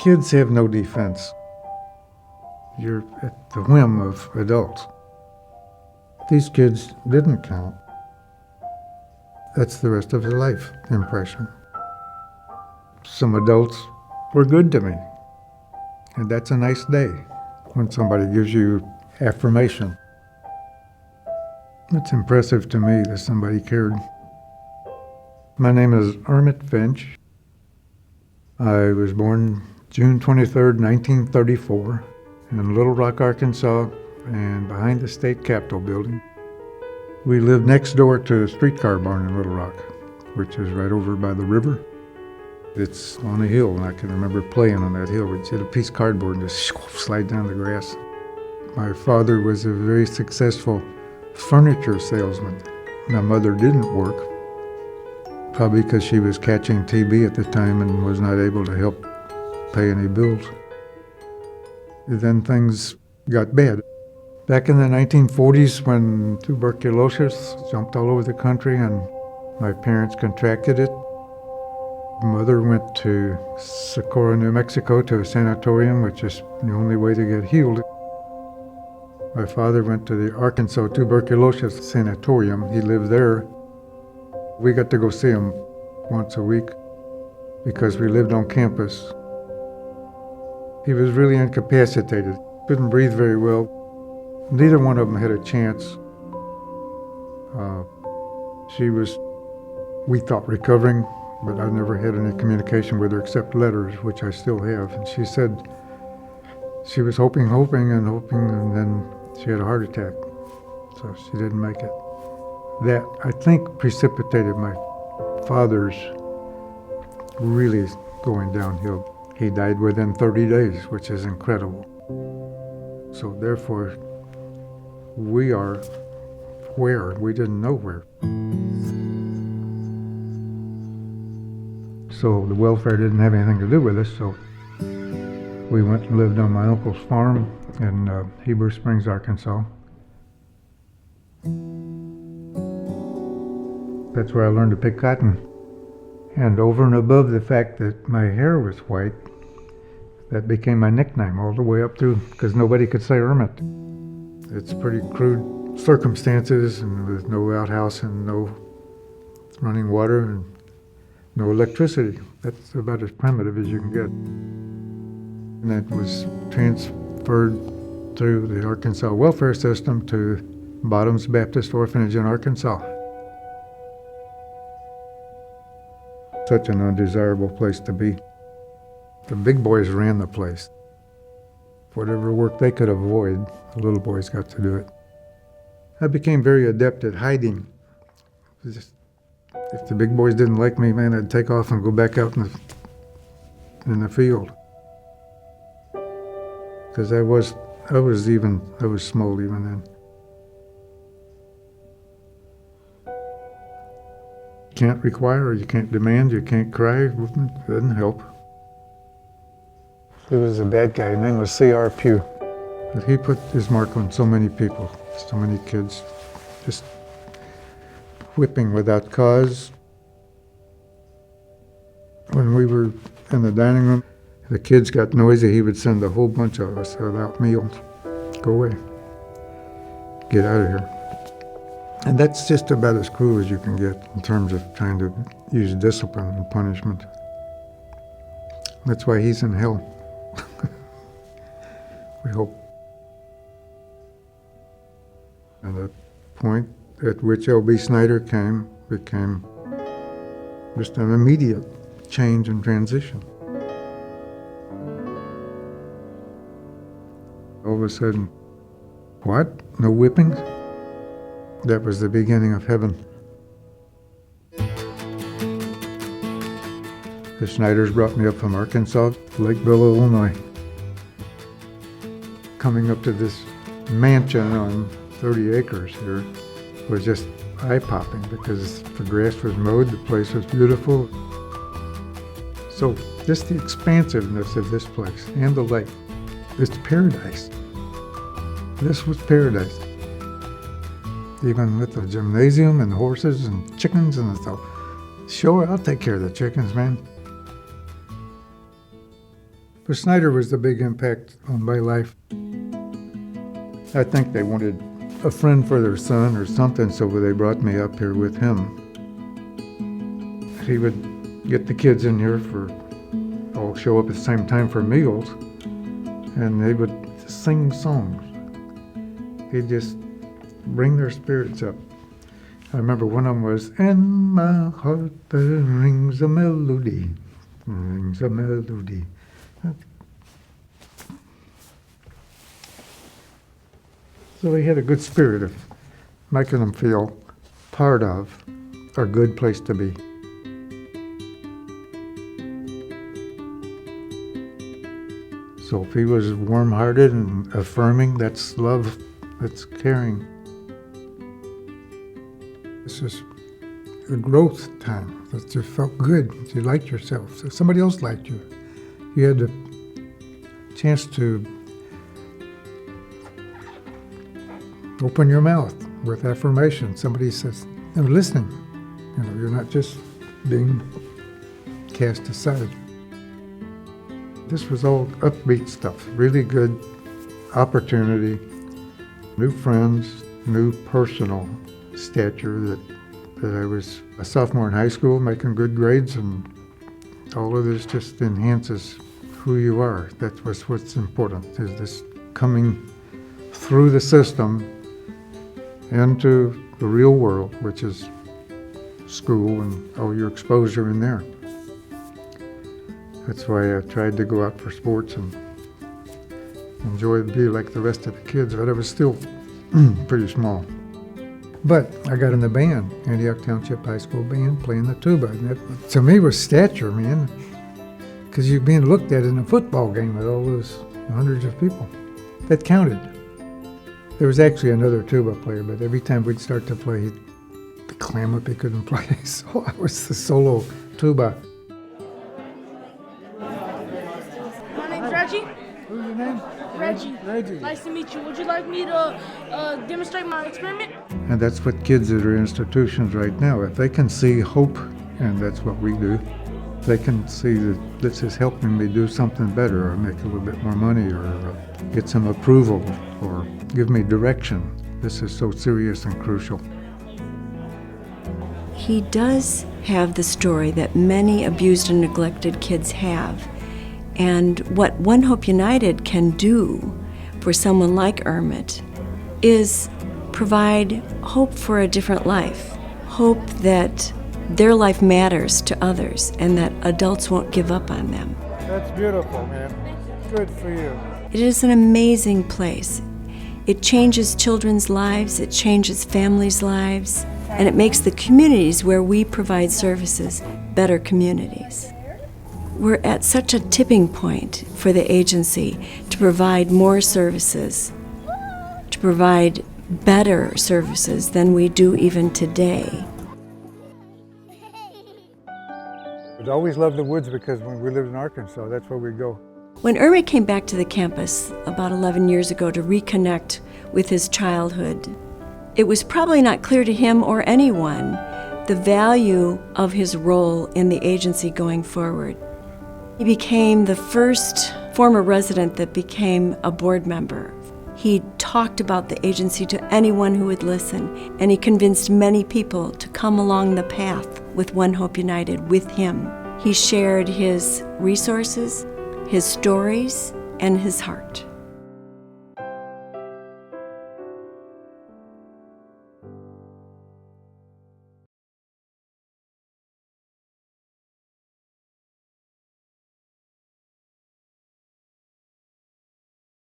Kids have no defense. You're at the whim of adults. These kids didn't count. That's the rest of his life impression. Some adults were good to me, and that's a nice day when somebody gives you affirmation. It's impressive to me that somebody cared. My name is Ermit Finch. I was born June 23rd, 1934, in Little Rock, Arkansas, and behind the state capitol building. We lived next door to a streetcar barn in Little Rock, which is right over by the river. It's on a hill, and I can remember playing on that hill. We'd hit a piece of cardboard and just slide down the grass. My father was a very successful furniture salesman. My mother didn't work, probably because she was catching TB at the time and was not able to help pay any bills. Then things got bad. Back in the 1940s, when tuberculosis jumped all over the country and my parents contracted it, Mother went to Socorro, New Mexico, to a sanatorium, which is the only way to get healed. My father went to the Arkansas Tuberculosis Sanatorium. He lived there. We got to go see him once a week because we lived on campus. He was really incapacitated, couldn't breathe very well. Neither one of them had a chance. She was, we thought, recovering, but I never had any communication with her except letters, which I still have. And she said she was hoping, and then she had a heart attack, so she didn't make it. That, I think, precipitated my father's really going downhill. He died within 30 days, which is incredible. So therefore, we are where? We didn't know where. So the welfare didn't have anything to do with us, so we went and lived on my uncle's farm in Heber Springs, Arkansas. That's where I learned to pick cotton. And over and above the fact that my hair was white, that became my nickname all the way up through, because nobody could say Ermit. It's pretty crude circumstances, and with no outhouse and no running water and no electricity. That's about as primitive as you can get. And that was transferred through the Arkansas welfare system to Bottoms Baptist Orphanage in Arkansas. Such an undesirable place to be. The big boys ran the place. Whatever work they could avoid, the little boys got to do it. I became very adept at hiding. If the big boys didn't like me, man, I'd take off and go back out in the field. Because I was small even then. You can't require, you can't demand, you can't cry. It doesn't help. There was a bad guy, his name was C.R. Pugh. But he put his mark on so many people, so many kids, just whipping without cause. When we were in the dining room, the kids got noisy, he would send a whole bunch of us without meals. Go away. Get out of here. And that's just about as cruel as you can get in terms of trying to use discipline and punishment. That's why he's in hell. We hope. And the point at which L.B. Snyder became just an immediate change and transition. All of a sudden, what? No whippings? That was the beginning of heaven. The Snyders brought me up from Arkansas, Lakeville, Illinois. Coming up to this mansion on 30 acres here was just eye-popping because the grass was mowed, the place was beautiful. So just the expansiveness of this place and the lake, it's paradise. This was paradise. Even with the gymnasium and horses and chickens and stuff. Sure, I'll take care of the chickens, man. But Snyder was the big impact on my life. I think they wanted a friend for their son or something, so they brought me up here with him. He would get the kids in here for, all show up at the same time for meals, and they would sing songs. He'd just bring their spirits up. I remember one of them was, "In my heart there rings a melody, rings a melody." So he had a good spirit of making them feel part of a good place to be. So if he was warm-hearted and affirming, that's love, that's caring. This is a growth time that you felt good, you liked yourself. So somebody else liked you. You had the chance to open your mouth with affirmation. Somebody says, "I'm listening." You know, you're not just being cast aside. This was all upbeat stuff, really good opportunity, new friends, new personal stature that I was a sophomore in high school, making good grades, and all of this just enhances who you are. That's what's important, is this coming through the system into the real world, which is school and all your exposure in there. That's why I tried to go out for sports and enjoy be like the rest of the kids, but I was still pretty small. But I got in the band, Antioch Township High School band, playing the tuba. And that, to me, was stature, man, because you're being looked at in a football game with all those hundreds of people. That counted. There was actually another tuba player, but every time we'd start to play, he'd clam up, he couldn't play. So I was the solo tuba. My name's Reggie. Who's your name? Reggie. Reggie. Nice to meet you. Would you like me to demonstrate my experiment? And that's what kids that are in institutions right now, if they can see hope, and that's what we do, they can see that this is helping me do something better, or make a little bit more money, or get some approval, or give me direction. This is so serious and crucial. He does have the story that many abused and neglected kids have. And what One Hope United can do for someone like Ermit is provide hope for a different life, hope that their life matters to others and that adults won't give up on them. That's beautiful, man. Good for you. It is an amazing place. It changes children's lives, it changes families' lives, and it makes the communities where we provide services better communities. We're at such a tipping point for the agency to provide more services, to provide better services than we do even today. I'd always loved the woods because when we lived in Arkansas, that's where we go. When Ermit came back to the campus about 11 years ago to reconnect with his childhood, it was probably not clear to him or anyone the value of his role in the agency going forward. He became the first former resident that became a board member. He talked about the agency to anyone who would listen, and he convinced many people to come along the path with One Hope United with him. He shared his resources, his stories, and his heart.